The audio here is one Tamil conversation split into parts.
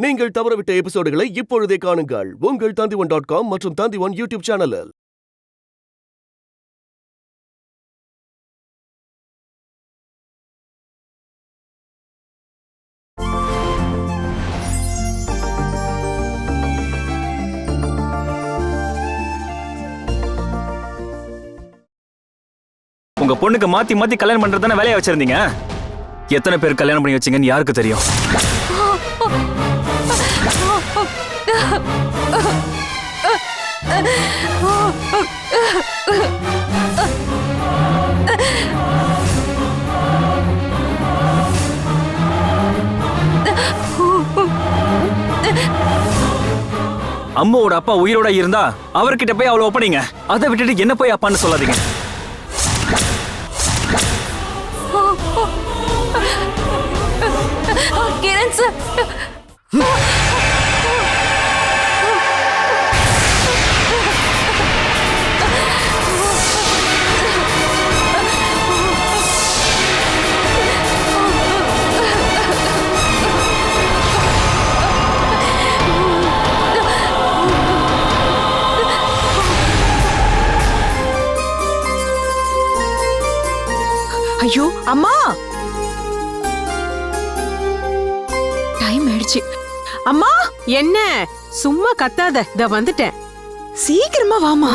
நீங்கள் தவறவிட்ட எபிசோடுகளை இப்பொழுதே காணுங்கள் உங்கள் Tandivan.com மற்றும் Tandivan யூடியூப் சேனலில். உங்க பொண்ணுக்கு மாத்தி மாத்தி கல்யாணம் பண்றதுதானே வேலையா வச்சிருந்தீங்க. எத்தனை பேர் கல்யாணம் பண்ணி வச்சீங்கன்னு யாருக்கு தெரியும்? அம்மாவோட அப்பா உயிரோட இருந்தா அவர்கிட்ட போய் அவளை ஒப்படைங்க. அதை விட்டுட்டு என்ன போய் அப்பான்னு சொல்லாதீங்க. கிரண் சார், ஐயோ அம்மா, டைம் ஆயிடுச்சு. அம்மா, என்ன சும்மா கத்தாத, இத வந்துட்டேன். சீக்கிரமா வாமா.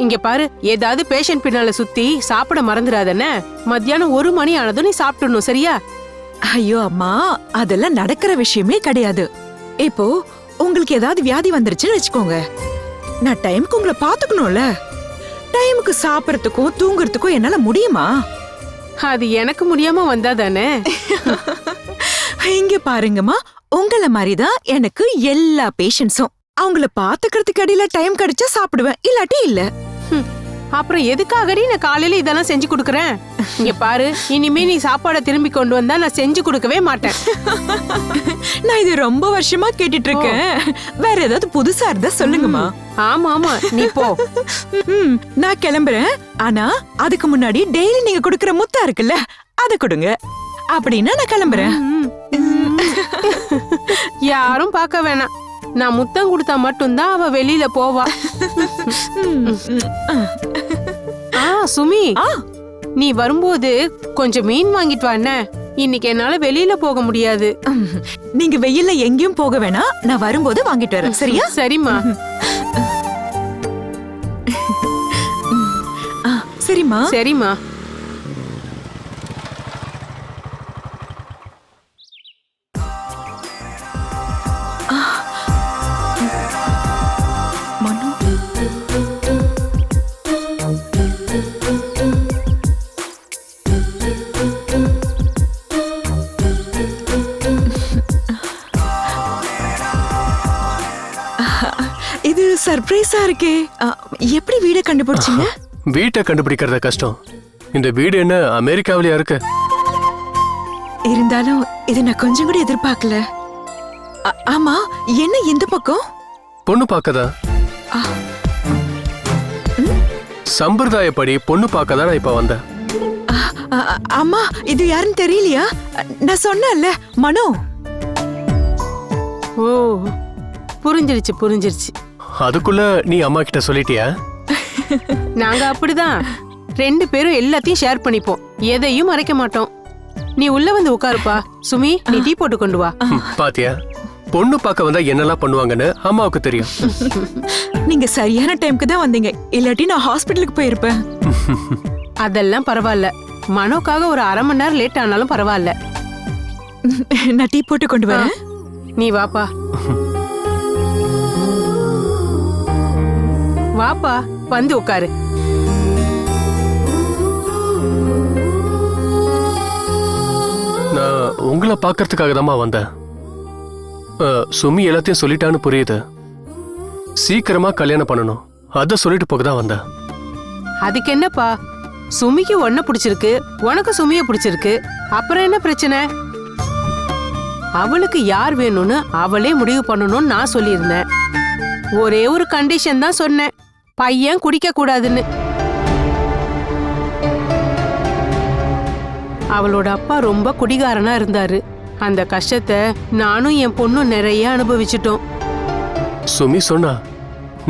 இங்க பாரு, ஏதாவது பேஷண்ட் பின்னால சுத்தி சாப்பிட மறந்துடாதன்னு. மத்தியானம் 1 மணி ஆனதும் நீ சாப்பிடணும், சரியா? ஐயோ அம்மா, அதெல்லாம் நடக்கிற விஷயமே கிடையாது. இப்போ உங்களுக்கு ஏதாவது வியாதி வந்துருச்சுன்னு வச்சுக்கோங்க, நான் டைமுக்கு உங்களை பாத்துக்கணும்ல. டைமுக்கு சாப்பிடறதுக்கும் தூங்குறதுக்கும் என்னால முடியுமா? அது எனக்கு முடியாம வந்தாதானே. இங்க பாருங்கம்மா, உங்களை மாதிரிதான் எனக்கு எல்லா பேஷண்ட்ஸும். அவங்கள பாத்துக்கிறதுக்கு அடியில டைம் கிடைச்சா சாப்பிடுவேன், இல்லாட்டி இல்ல. அப்புறம் எதுக்காகடி நான் காலையில இதெல்லாம் செஞ்சு கொடுக்கறேன்? இங்க பாரு, இனிமே நீ சாப்பாடை திரும்பி கொண்டு வந்தா நான் செஞ்சு கொடுக்கவே மாட்டேன். நான் இது ரொம்ப வருஷமா கேட்டுட்டு இருக்கேன். வேற ஏதாவது புதுசா இருந்தா சொல்லுங்கம்மா. ஆமா ஆமா, நீ போ. நான் கிளம்புறேன். ஆனா அதுக்கு முன்னாடி டெய்லி நீங்க குடுக்கற முத்தா இருக்குல்ல, அத கொடுங்க. அப்படின்னா நான் கிளம்புறேன். யாரும் பார்க்க வேணாம், நான் முத்தம் கொடுத்தா மட்டும்தான் அவ வெளியில போவா. சுமி, நீ வரும்போது கொஞ்சம் மீன் வாங்கிட்டு வா. என்ன, இன்னைக்கு என்னால வெளியில போக முடியாது. நீங்க வெயில்ல எங்கேயும் போக வேணாம், நான் வரும்போது வாங்கிட்டு வரேன், சரியா? சரிம்மா. சரிம்மா. சரிம்மா. இது சர்ப்ரைஸா இருக்கே. எப்படி வீட கண்டுபிடிச்சீங்க? வீட்டை கண்டுபிடிக்கிறத கஷ்டம். இந்த வீடு என்ன அமெரிக்காவிலயா இருக்கு? இருந்தாலும் இது நான் கொஞ்சம் கூட எதிர்பார்க்கல. ஆமா, என்ன இந்த பக்கம்? பொண்ணு பார்க்கதா? சம்பிரதாயப்படி பொண்ணு பார்க்கதான் நான் இப்ப வந்தேன். அம்மா, இது யாருன்னு தெரியலையா? நான் சொன்னேன்ல, மனோ. ஓ, புரிஞ்சிருச்சு புரிஞ்சிருச்சு. அதுக்குள்ள நீ அம்மா கிட்ட சொல்லிட்டியா? நாங்க அப்படிதான், 2 பேரும் எல்லாத்தையும் ஷேர் பண்ணிப்போம், எதையும் மறைக்க மாட்டோம். நீ உள்ள வந்து உட்காருப்பா. சுமி, நீ டீ போட்டு கொண்டு வா. பாத்தியா, பொண்ணு பார்க்க வந்தா என்னெல்லாம் பண்ணுவாங்கன்னு அம்மாவுக்கு தெரியும். நீங்க சரியான டைம்க்கு தான் வந்தீங்க, இல்லாட்டி நான் ஹாஸ்பிட்டலுக்கு போயிருப்பேன். அதெல்லாம் பரவாயில்ல, மனோக்காக ஒரு 1/2 மணி நேரம் லேட் ஆனாலும் பரவாயில்ல. நான் டீ போட்டு கொண்டு வரேன். நீ வாப்பா. வாப்பா, வந்து உட்காரு. நான் உங்களை பார்க்கறதுக்காக தாம்மா வந்தேன். சுமி எல்லாத்தையும் சொல்லிட்டான்னு புரியுது. சீக்கிரமா கல்யாணம் பண்ணணும், அத சொல்லிட்டு போக தான் வந்தேன். அதுக்கு என்னப்பா, சுமிக்கு ஒன்ன பிடிச்சிருக்கு, உனக்கு சுமிய பிடிச்சிருக்கு, அப்புறம் என்ன பிரச்சனை? அவளுக்கு யார் வேணும்னு அவளே முடிவு பண்ணணும்னு நான் சொல்லியிருந்தேன். ஒரே ஒரு கண்டிஷன் தான் சொன்னேன், பையன் குடிக்க கூடாதுன்னு. அவளோட அப்பா ரொம்ப குடிகாரனா இருந்தாரு. அந்த கஷ்டத்தை நானும் என் பொண்ணும் நிறைய அனுபவிச்சிட்டோம். சுமி சொன்னா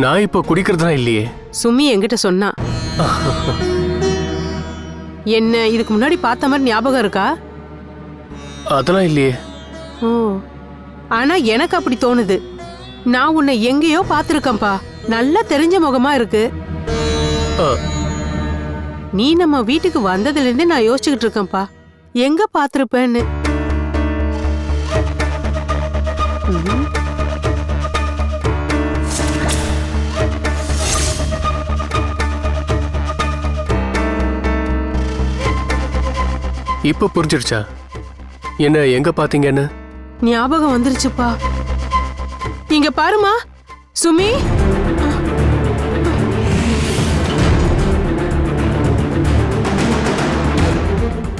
நான் இப்போ குடிக்கிறதா இல்லையே. சுமி என்கிட்ட சொன்னா. என்ன இதுக்கு முன்னாடி பார்த்த மாதிரி ஞாபகம் இருக்கா? அதெல்லாம் இல்லையே. ஓ, ஆனா எனக்கு அப்படி தோணுது. நான் உன்னை எங்கேயோ பார்த்திருக்கேன்பா. நல்லா தெரிஞ்ச முகமா இருக்கு. ஆ, நீ நம்ம வீட்டுக்கு வந்ததுல இருந்தே நான் யோசிச்சுக்கிட்டு இருக்கேன்பா, எங்க பார்த்திருப்பேன்னு. இப்போ புரிஞ்சிடுச்சா என்ன எங்க பாத்தீங்கன்னு? ஞாபகம் வந்துருச்சுப்பா. இங்க பாருமா சுமி.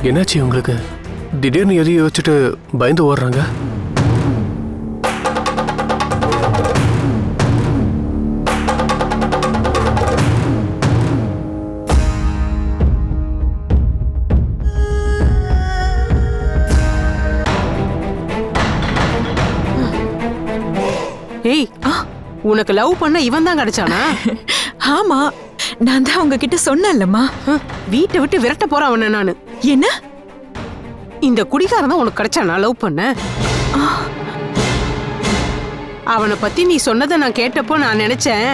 என்னாச்சு உங்களுக்கு? திடீர்னு எதையும் யோசிச்சுட்டு பயந்து ஓடுறாங்க. ஏய், உனக்கு லவ் பண்ண இவன் தான் கிடைச்சானா? ஆமா, நான் தான் உங்ககிட்ட சொன்னேன்லம்மா. வீட்டை விட்டு விரட்ட போறான் அவன நானு. என்ன? இந்த குடிகாரன் தான் உனக்கு கிடைச்சானா லவ் பண்ண? அவனை பத்தி நீ சொன்னதை நான் கேட்டப்போ நான் நினைச்சேன்,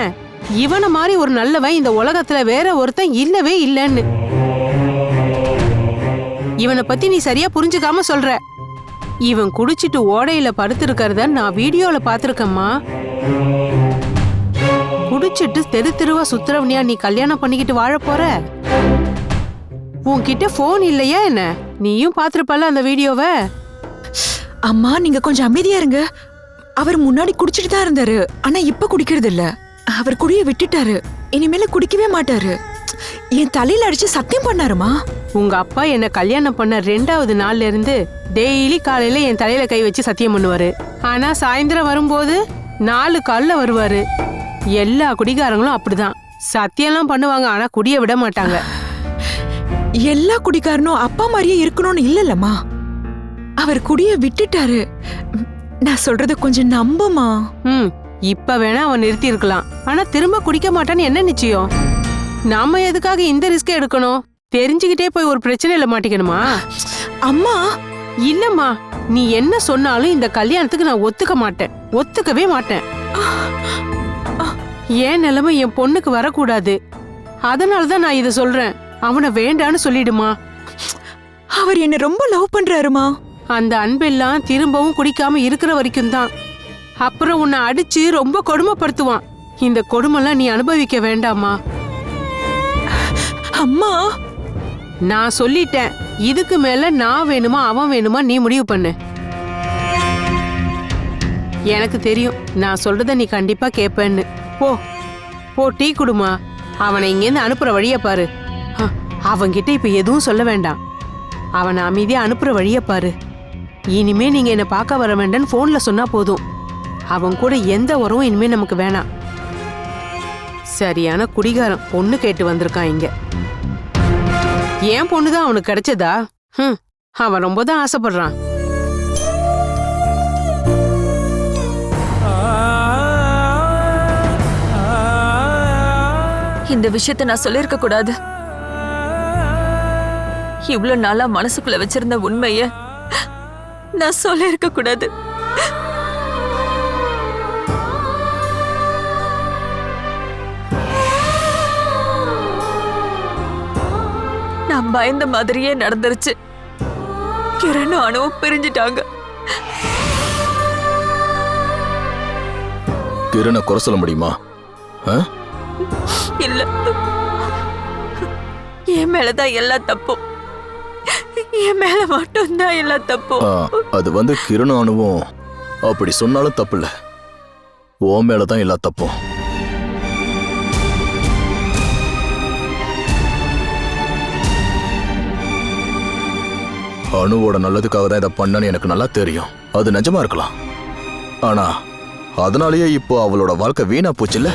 இவனை மாதிரி ஒரு நல்லவன் இந்த உலகத்துல வேற ஒருத்தன் இல்லவே இல்லைன்னு. இவனை பத்தி நீ சரியா புரிஞ்சுக்காம சொல்ற. இவன் குடிச்சிட்டு ஓடையில படுத்திருக்கிறத நான் வீடியோல பாத்திருக்கேம்மா. குடிச்சிட்டு தெரு தெருவா சுத்துறவனியா நீ கல்யாணம் பண்ணிக்கிட்டு வாழ போற? உன்கிட்ட போன் இல்லையா என்ன? நீயும் பாத்திருப்பல அந்த வீடியோவை. அம்மா, நீங்க கொஞ்சம் அமைதியா இருங்க. அவர் முன்னாடி குடிச்சிட்டு தான் இருந்தாரு, ஆனா இப்ப குடிக்கிறது இல்ல. அவர் குடிய விட்டுட்டாரு, இனிமேல குடிக்கவே மாட்டாரு. என் தலையில அடிச்சு சத்தியம் பண்ணாருமா. உங்க அப்பா என்ன கல்யாணம் பண்ண 2வது நாள்ல இருந்து டெய்லி காலையில என் தலையில கை வச்சு சத்தியம் பண்ணுவாரு. ஆனா சாயந்தரம் வரும்போது 4 கால்ல வருவாரு. எல்லா குடிகாரங்களும் அப்படிதான் சத்தியம்லாம் பண்ணுவாங்க, ஆனா குடிய விட மாட்டாங்க. எல்லா குடிக்காரனும் அப்பா மாதிரியே இருக்கணும்னு இல்லல்லம்மா. அவர் குடிய விட்டுட்டாரு. நான் சொல்றத கொஞ்சம் நம்புமா. இப்ப வேணா அவன் நிறுத்தி இருக்கலாம், ஆனா திரும்ப குடிக்க மாட்டான்னு என்ன நிச்சயம்? நாம எதுக்காக இந்த ரிஸ்க் எடுக்கணும்? தெரிஞ்சுக்கிட்டே போய் ஒரு பிரச்சனையில மாட்டிக்கணுமா? அம்மா, இல்லம்மா, நீ என்ன சொன்னாலும் இந்த கல்யாணத்துக்கு நான் ஒத்துக்க மாட்டேன், ஒத்துக்கவே மாட்டேன். ஏன் நிலைமை என் பொண்ணுக்கு வரக்கூடாது, அதனாலதான் நான் இத சொல்றேன். அவனை வேண்டான்னு சொல்லிடுமா. அவர் என்ன ரொம்ப லவ் பண்றாருமா. அந்த அன்பெல்லாம் திரும்பவும் குடிக்காம இருக்கிற வரைக்கும் தான். அப்புறம் உன்னை அடிச்சு ரொம்ப கொடுமைப்படுத்துவான். இந்த கொடுமைலாம் நீ அனுபவிக்க வேண்டாமா. அம்மா, நான் சொல்லிட்டேன், இதுக்கு மேல நான் வேணுமா அவன் வேணுமா நீ முடிவு பண்ணு. எனக்கு தெரியும் நான் சொல்றத நீ கண்டிப்பா கேப்பேன்னு. போ போ, டீ குடுமா. அவனை இங்கேருந்து அனுப்புற வழிய பாரு. அவன்கிட்ட இப்ப எதுவும் சொல்ல வேண்டாம். அவனை அமைதியா அனுப்புற வழிய பாரு. இனிமே நீங்க என்ன பார்க்க வர வேண்டான்னு போன்ல சொன்னா போதும். அவன் கூட எந்த உறவும் இனிமே நமக்கு வேணாம். சரியான குடிகாரன் பொண்ணு கேட்டு வந்திருக்கான் இங்க. ஏன் பொண்ணுதான் அவனுக்கு கிடைச்சதா? அவன் ரொம்ப தான் ஆசைப்படுறான். இந்த விஷயத்தை நான் சொல்லிருக்க கூடாது. இவ்வளவு நாளா மனசுக்குள்ள வச்சிருந்த உண்மைய நான் சொல்லிருக்க கூடாது. நான் பயந்த மாதிரியே நடந்துருச்சு. கிரணும் அணுவும் பிரிஞ்சிட்டாங்க. கிரணை குறை சொல்ல முடியுமா? இல்ல, என் மேலதான் எல்லா தப்பும். என் மேல மட்டும்தான் எல்லா தப்பும். அது கிரணம் அணுவும் அப்படி சொன்னாலும் தப்பு இல்ல, உன் மேலதான் எல்லா தப்பும். அணுவோட நல்லதுக்காக தான் இதை பண்ணன்னு எனக்கு நல்லா தெரியும். அது நிஜமா இருக்கலாம், ஆனா அதனாலயே இப்போ அவளோட வாழ்க்கை வீணா போச்சுல்ல.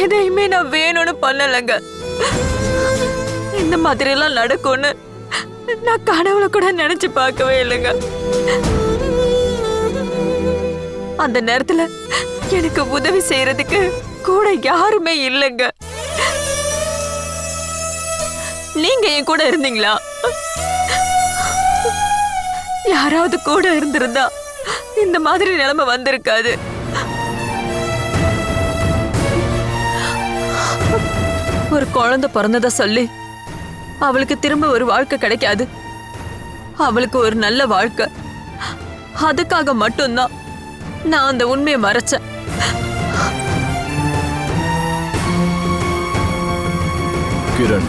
எதையுமே நான் வேணும்னு பண்ணலங்க. இந்த மாதிரி எல்லாம் நடக்கும்னு நான் கனவுல கூட நினைச்சு பார்க்கவே இல்லைங்க. அந்த நேரத்துல எனக்கு உதவி செய்யறதுக்கு கூட யாருமே இல்லைங்க. நீங்க என் கூட இருந்தீங்களா? யாராவது கூட இருந்திருந்தா இந்த மாதிரி நிலைமை வந்திருக்காது. ஒரு குழந்தை பிறந்ததா சொல்லி அவளுக்கு திரும்ப ஒரு வாழ்க்கை கிடைக்காது. அவளுக்கு ஒரு நல்ல வாழ்க்கை. அதுக்காக மட்டும்தான் நான் அந்த உண்மையை மறைச்சேன். கிரண்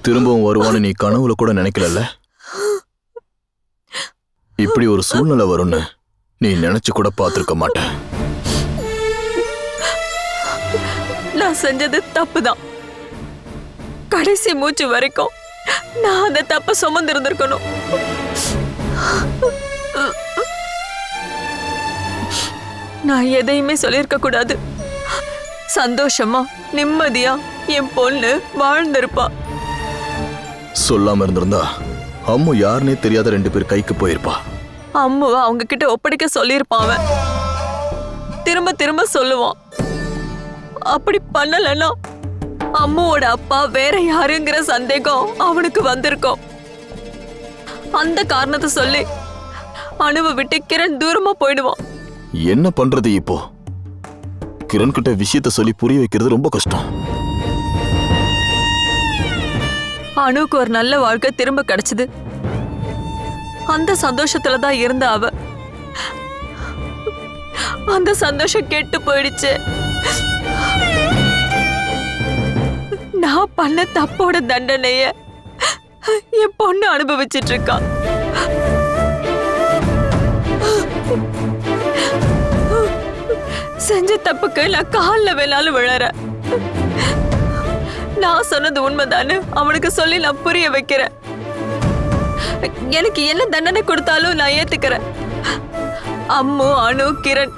திரும்பவும் வருவான்னு நீ கனவுல கூட நினைக்கல. இப்படி ஒரு சூழ்நிலை வரும்னு நீ நினைச்சு கூட பார்த்திருக்க மாட்ட. நான் செஞ்சது தப்புதான். கடைசி மூச்சு வரைக்கும் நான் அந்த தப்ப சுமந்து இருந்திருக்கணும். நான் எதையுமே சொல்லியிருக்க கூடாது. சந்தோஷமா நிம்மதியா என் பொண்ணு வாழ்ந்திருப்பா. சொல்லாம இருந்திருந்தா அம்மு யாருன்னே தெரியாத 2 பேர் கைக்கு போயிருப்பா. அம்முவை அவங்க கிட்ட ஒப்படைக்க சொல்லியிருப்பான் அவன். திரும்ப திரும்ப சொல்லுவான். அப்படி பண்ணலன்னா அம்முவோட அப்பா வேற யாருங்கிற சந்தேகம் அவனுக்கு வந்திருக்கும். அந்த காரணத்தை சொல்லி அனுவை விட்டு கிரண் தூரமா போயிடுவான். என்ன பண்றது இப்போ? கிரண் கிட்ட விஷயத்த சொல்லி புரிய வைக்கிறது ரொம்ப கஷ்டம். அனுவுக்கு ஒரு நல்ல வாழ்க்கை திரும்ப கிடைச்சது. அந்த சந்தோஷத்துலதான் இருந்த அவ. அந்த சந்தோஷம் கெட்டு போயிடுச்சு. நான் பண்ண தப்போட தண்டனைய என் பொண்ணு அனுபவிச்சிட்டு இருக்கா. செஞ்ச தப்புக்கு நான் காலில் வேணாலும் விழற. நான் சொன்னது உண்மைதானு அவனுக்கு சொல்லி நான் புரிய வைக்கிறேன். எனக்கு என்ன தண்டனை கொடுத்தாலும் நான் ஏத்துக்கிறேன். அம்மு, அனு, கிரண்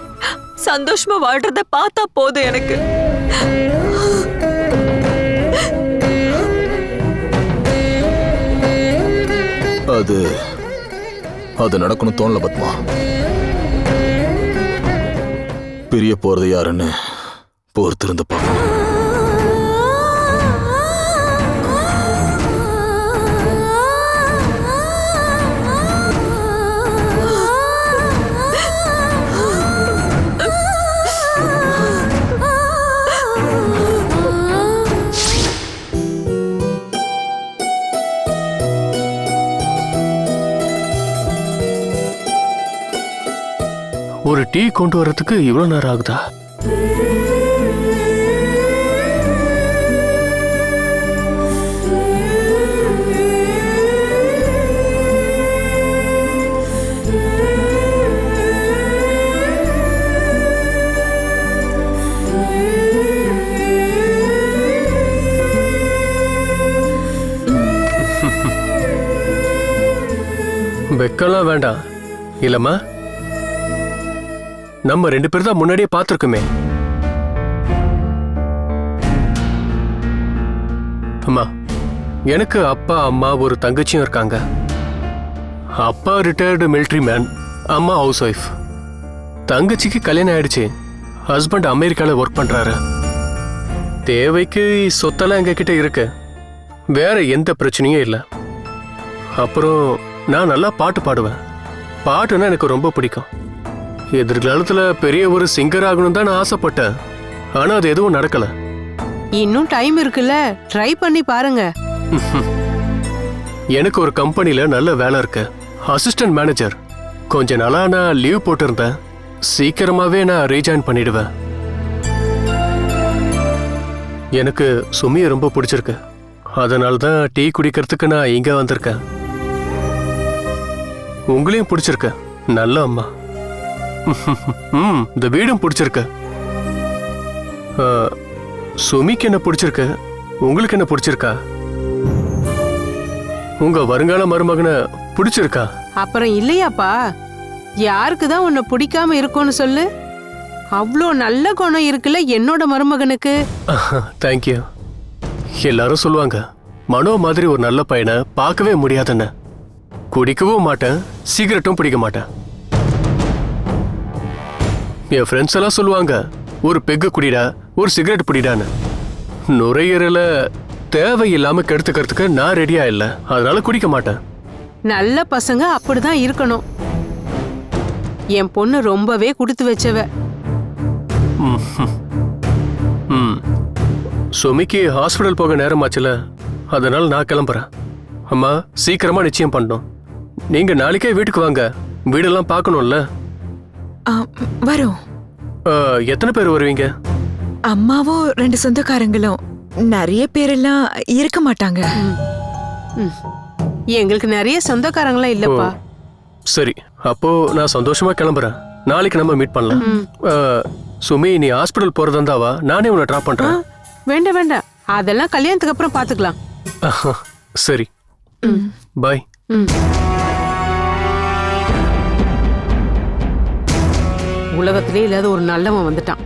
சந்தோஷமா வாழ்றத பார்த்தா போதும் எனக்கு. அது நடக்கணும் தோணல பத்மா. பிரிய போறது யாருன்னு பொறுத்திருந்து பார்க்கணும். ஒரு டீ கொண்டு வரதுக்கு இவ்வளவு நேரம் ஆகுதா? வெக்கலாம் வேண்டாம் இல்லம்மா. நம்ம 2 பேர் தான் முன்னாடியே பார்த்திருக்கோமே. அம்மா, எனக்கு அப்பா அம்மா ஒரு தங்கச்சியும் இருக்காங்க. அப்பா ரிட்டையர்டு மிலிட்ரி மேன், அம்மா ஹவுஸ் ஒய்ஃப். தங்கச்சிக்கு கல்யாணம் ஆயிடுச்சு. ஹஸ்பண்ட் அமெரிக்கால ஒர்க் பண்றாரு. தேவைக்கு சொத்தெல்லாம் எங்க கிட்ட இருக்கு. வேற எந்த பிரச்சனையும் இல்லை. அப்புறம் நான் நல்லா பாட்டு பாடுவேன். பாட்டுன்னா எனக்கு ரொம்ப பிடிக்கும். எதிர்காலத்துல பெரிய ஒரு சிங்கர் ஆகணும் தான் நான் ஆசைப்பட்டேன். ஆனா அது எதுவும் நடக்கல. இன்னும் டைம் இருக்குல்ல, ட்ரை பண்ணி பாருங்க. எனக்கு ஒரு கம்பெனில நல்ல வேலை இருக்கு, அசிஸ்டன்ட் மேனேஜர். கொஞ்ச நாளா நான் லீவ் போட்டிருந்தேன். சீக்கிரமாவே நான் ரீஜாயின் பண்ணிடுவேன். எனக்கு சுமியை ரொம்ப பிடிச்சிருக்கு. அதனால தான் டீ குடிக்கிறதுக்கு நான் இங்க வந்திருக்கேன். உங்களையும் பிடிச்சிருக்க, நல்ல அம்மா. இந்த வீடும் பிடிச்சிருக்க. சுமிக்கு என்ன பிடிச்சிருக்கு, உங்களுக்கு என்ன பிடிச்சிருக்கா? உங்க வருங்கால மருமகனை பிடிச்சிருக்கா? அப்புறம் இல்லையாப்பா, யாருக்கு தான் உன்னை பிடிக்காம இருக்கும்னு சொல்லு. அவ்வளோ நல்ல குணம் இருக்குல்ல என்னோட மருமகனுக்கு. தேங்க்யூ. எல்லாரும் சொல்லுவாங்க மனோ மாதிரி ஒரு நல்ல பையனை பார்க்கவே முடியாதுன்னு. குடிக்கவும் மாட்டேன், சிகரெட்டும் பிடிக்க மாட்டேன். என் ஃப்ரெண்ட்ஸ் எல்லாம் சொல்லுவாங்க, ஒரு பெக்கு குடிடா, ஒரு சிகரெட் பிடிடான்னு. நுரையீரல தேவையில்லாம கெடுத்துக்கிறதுக்கு நான் ரெடியா இல்லை, அதனால குடிக்க மாட்டேன். நல்ல பசங்க அப்படிதான் இருக்கணும். என் பொண்ணு ரொம்பவே கொடுத்து வச்சவ. ம். சுமிக்கு ஹாஸ்பிடல் போக நேரமாச்சுல, அதனால நான் கிளம்புறேன். அம்மா, சீக்கிரமா நிச்சயம் பண்ணணும். நீங்க நாளைக்கே வீட்டுக்கு வாங்க, வீடெல்லாம் பார்க்கணும்ல. வரோம். எத்தனை பேர் வருவீங்க? அம்மாவும் 2 சொந்தக்காரங்களும். நிறைய பேரெல்லாம் இருக்க மாட்டாங்க. எங்களுக்கு நிறைய சொந்தக்காரங்களாம் இல்லப்பா. சரி, அப்போ நான் சந்தோஷமா கிளம்புறேன். நாளைக்கு நம்ம மீட் பண்ணலாம். சுமி, நீ ஹாஸ்பிடல் போறதாவா? நானே உன்னை ட்ராப் பண்றேன். வேண்டாம் வேண்டாம், அதெல்லாம் கல்யாணத்துக்கு அப்புறம் பாத்துக்கலாம். சரி, பாய். உலகத்திலே இல்லாத ஒரு நல்லவன் வந்துட்டான்.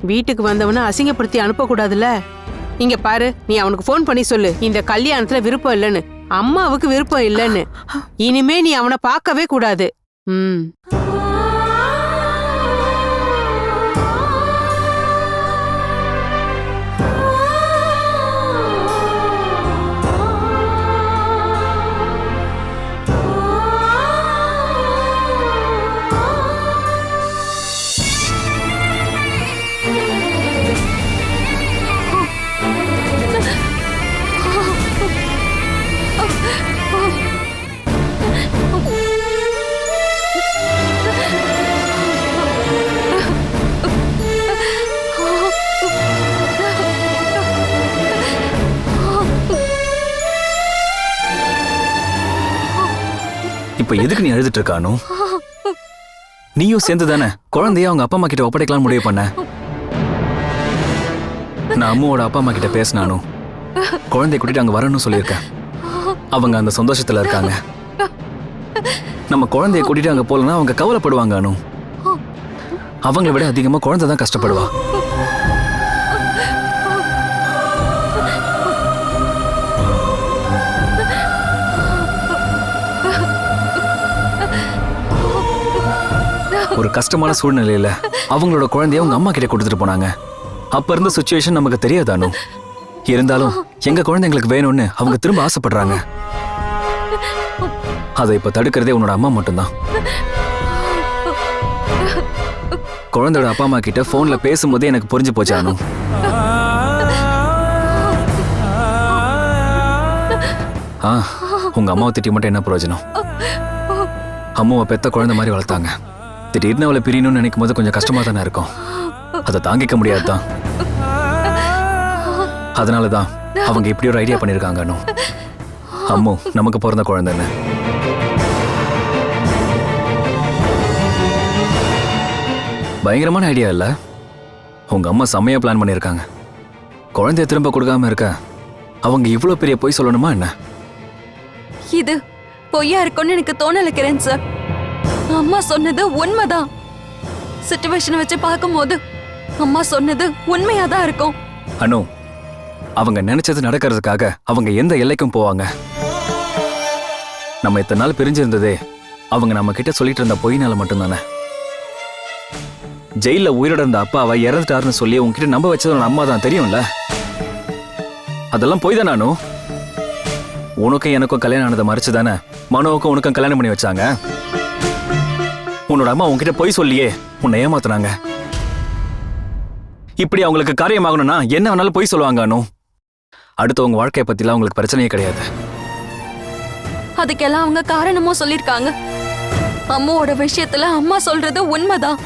வீட்டுக்கு வந்தவனை அசிங்கப்படுத்தி அனுப்பக்கூடாதுல்ல. இங்க பாரு, நீ அவனுக்கு ஃபோன் பண்ணி சொல்லு, இந்த கல்யாணத்துல விருப்பம் இல்லைன்னு, அம்மாவுக்கு விருப்பம் இல்லைன்னு. இனிமே நீ அவனை பார்க்கவே கூடாது. இப்ப எதுக்கு நீ அழுதுட்டு இருக்கானோ? நீயும் சேர்ந்து தானே குழந்தைய அவங்க அப்பா அம்மா கிட்ட ஒப்படைக்கலாம் முடிவு பண்ண. நான் அம்மாவோட அப்பா அம்மா கிட்ட பேசினானும் குழந்தைய கூட்டிட்டு அங்க வரணும்னு சொல்லியிருக்கேன். அவங்க அந்த சந்தோஷத்துல இருக்காங்க. நம்ம குழந்தைய கூட்டிட்டு அங்க போலன்னா அவங்க கவலைப்படுவாங்க. அனு, அவங்களை விட அதிகமா குழந்தை தான் கஷ்டப்படுவா. ஒரு கஷ்டமான சூழ்நிலையில அவங்களோட குழந்தைய அவங்க அம்மா கிட்ட கொடுத்துட்டு போனாங்க. அப்ப இருந்த சிச்சுவேஷன் நமக்கு தெரியாதானோ. இருந்தாலும் எங்க குழந்தைங்களுக்கு வேணும்னு அவங்க திரும்ப ஆசைப்படுறாங்க. அதை இப்ப தடுக்கிறதே உன்னோட அம்மா மட்டும்தான். குழந்தையோட அப்பா அம்மா கிட்ட போன்ல பேசும்போதே எனக்கு புரிஞ்சு போச்சு அனு. உங்க அம்மாவை திட்டி மட்டும் என்ன பிரயோஜனம்? அம்மாவை பெத்த குழந்தை மாதிரி வளர்த்தாங்க. திடீர்னு அவளை பிரியணும்னு நினைக்கும் போது கொஞ்சம் கஷ்டமா தானே இருக்கும். அதை தாங்கிக்க முடியாதுதான். அதனாலதான் அவங்க இப்படி ஒரு ஐடியா பண்ணிருக்காங்க. அனு, அம்மு நமக்கு பிறந்த குழந்தைன்னு. பயங்கரமான ஐடியா இல்ல? உங்க அம்மா செம்மையா பிளான் பண்ணிருக்காங்க. குழந்தைய திரும்ப கொடுக்காம இருக்க அவங்க இவ்வளவு பெரிய பொய் சொல்லணுமா என்ன? இது பொய்யா இருக்கும்னு எனக்கு தோணல கிரண் சார். அம்மா சொன்னது உண்மைதான். சிச்சுவேஷன் வச்சு பார்க்கும்போது அம்மா சொன்னது உண்மையா தான் இருக்கும். அனு, அவங்க நினைச்சது நடக்கிறதுக்காக அவங்க எந்த எல்லைக்கும் போவாங்க. நம்ம இத்தனை நாள் பிரிஞ்சிருந்ததே அவங்க நம்ம கிட்ட சொல்லிட்டு இருந்த பொய்னால மட்டும்தானே. ஜெயில உயிரோட இருந்த அப்பாவை இறந்துட்டாருன்னு சொல்லி உங்ககிட்ட நம்ப வச்சது அம்மா தான், தெரியும்ல? அதெல்லாம் பொய் தானே அனு. உனக்கும் எனக்கும் கல்யாணம் ஆனதை மறைச்சு தானே மனோவுக்கும் உனக்கும் கல்யாணம் பண்ணி வச்சாங்க. உன்னோட அம்மா உன்கிட்ட பொய் சொல்லியே உன்னை ஏமாத்துனாங்க. இப்படி அவங்களுக்கு காரியமாகணும்னா என்ன வேணாலும் பொய் சொல்லுவாங்க அனு. அடுத்தவங்க வாழ்க்கையை பத்திலாம் அவங்களுக்கு பிரச்சனையே கிடையாது. அதுக்கெல்லாம் அவங்க காரணமும் சொல்லிருக்காங்க. அம்மாவோட விஷயத்துல அம்மா சொல்றது உண்மைதான்.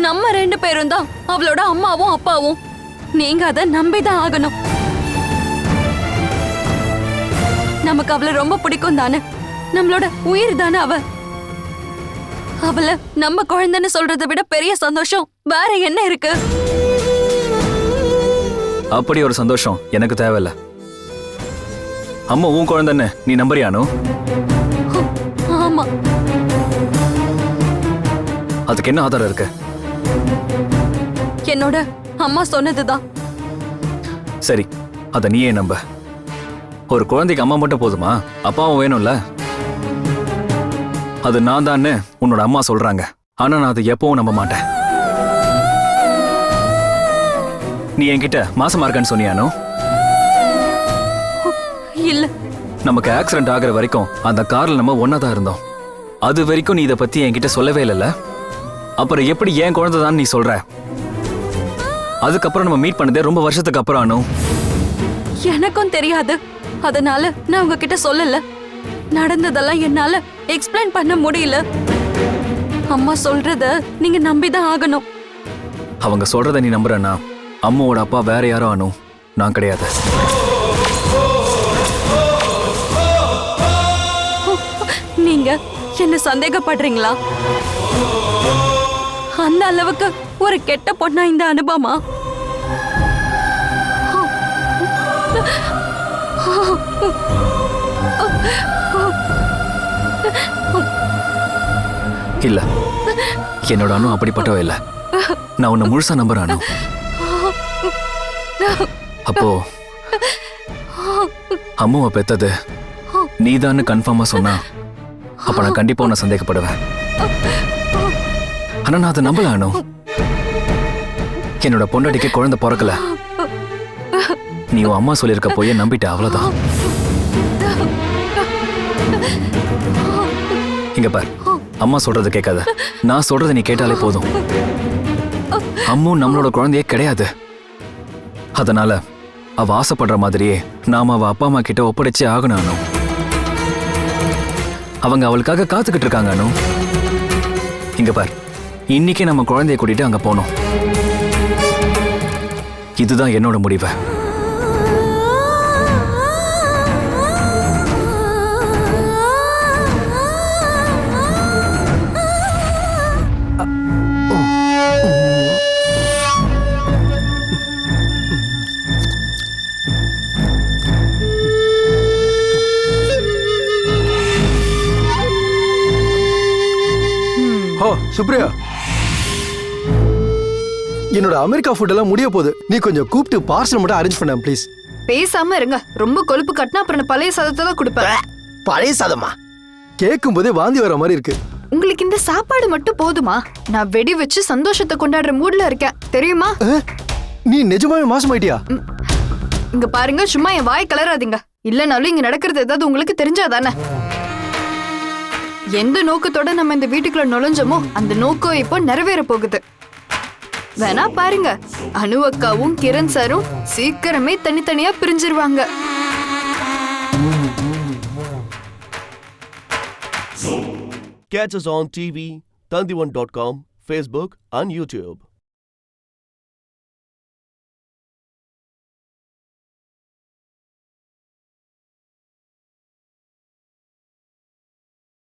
நம்ம 2 பேரும் தான் அவளோட அம்மாவும் அப்பாவும். நீங்க அதை நம்பிதான் ஆகணும். நமக்கு அவளை ரொம்ப பிடிக்கும் தானே, நம்மளோட உயிர் தானே அவ. அவளை நம்ம குழந்தைன்னு சொல்றதை விட பெரிய சந்தோஷம் வேற என்ன இருக்கு? அப்படி ஒரு சந்தோஷம் எனக்கு தேவையில்ல. அம்மா உன் குழந்தைன்னு நீ நம்புறியானோ? ஆமா. அதுக்கு என்ன ஆதாரம் இருக்கு? என்னோட அம்மா சொன்னதுதான். சரி, அத நீயே நம்ப. ஒரு குழந்தைக்கு அம்மா மட்டும் போதுமா, அப்பாவும் வேணும்ல? அது நான் தான்னு உன்னோட அம்மா சொல்றாங்க. ஆனா நான் அதை எப்பவும் நம்ப மாட்டேன். நீ என்கிட்ட மாசமா இருக்கன்னு சொன்னியானோ? இல்ல. நமக்கு ஆக்சிடென்ட் ஆகுற வரைக்கும் அந்த கார்ல நம்ம ஒன்னாதான் இருந்தோம். அது வரைக்கும் நீ இதை பத்தி என்கிட்ட சொல்லவே இல்லைல்ல. அப்புறம் எப்படி என் குழந்தை தான் நீ சொல்ற? அதுக்கப்புறம் நம்ம மீட் பண்ணதே ரொம்ப வருஷத்துக்கு அப்புறம் அனு. எனக்கும் தெரியாது, அதனால நான் உங்ககிட்ட சொல்லல. நடந்ததெல்லாம் என்னால எக்ஸ்பிளைன் பண்ண முடியல. அம்மா சொல்றத நீங்க நம்பிதான் ஆகணும். அவங்க சொல்றத நீ நம்புறனா? அம்மாவோட அப்பா வேற யாரோ அனு, நான் கிடையாது. நீங்க என்ன சந்தேகப்படுறீங்களா? அந்த அளவுக்கு ஒரு கெட்ட பொண்ணா இந்த அனுபவமா? இல்ல, என்னோட அனு அப்படிப்பட்டவ இல்ல. நான் உன்னை முழுசா நம்புறேன் அனு. அப்போ அம்மாவை பெத்தது நீதான்னு கன்ஃபார்மா சொன்னா அப்ப நான் கண்டிப்பா உன்னை சந்தேகப்படுவேன். ஆனா நான் அதை நம்பல அனு. என்னோட பொண்டாட்டிக்கு குழந்தை பிறக்கல. நீ உன் அம்மா சொல்லியிருக்க போய் நம்பிட்ட, அவ்வளவுதான். இங்க பார், அம்மா சொல்றது கேட்காத. நான் சொல்றதை நீ கேட்டாலே போதும். அம்மு நம்மளோட குழந்தையே கிடையாது. அதனால அவ ஆசைப்படுற மாதிரியே நாம அவ அப்பா அம்மா கிட்ட ஒப்படைச்சே ஆகணும் அனு. அவங்க அவளுக்காக காத்துக்கிட்டு இருக்காங்க அனு. இங்க பார், இன்னைக்கே நம்ம குழந்தைய கூட்டிட்டு அங்க போனோம். இதுதான் என்னோட முடிவு. ஓ சுப்ரியா, என்னோட அமெரிக்கா ஃபுட் எல்லாம் முடிய போகுது. நீ கொஞ்சம் கூப்பிட்டு பார்சல் மட்டும் அரேஞ்ச் பண்ண ப்ளீஸ். பேசாம இருங்க. ரொம்ப கொழுப்பு கட்டினா அப்புறம் பழைய சாதத்தை தான் கொடுப்பேன். பழைய சாதமா? கேட்கும் போதே வாந்தி வர மாதிரி இருக்கு. உங்களுக்கு இந்த சாப்பாடு மட்டும் போதுமா? நான் வெடி வச்சு சந்தோஷத்தை கொண்டாடுற மூட்ல இருக்கேன், தெரியுமா? நீ நிஜமாவே மாசமாயிட்டியா? இங்க பாருங்க, சும்மா என் வாய் கலராதீங்க. இல்லனாலும் இங்க நடக்கிறது ஏதாவது உங்களுக்கு தெரிஞ்சாதானே? எந்த நோக்கத்தோட நம்ம இந்த வீட்டுக்குள்ள நுழைஞ்சோமோ அந்த நோக்கம் இப்போ நிறைவேற போகுது. வேணா பாருங்க, அனு அக்காவும் கிரண் சாரும் சீக்கிரமே தனித்தனியா பிரிஞ்சிருவாங்க. Catch us on TV, Tandivan.com, Facebook and YouTube.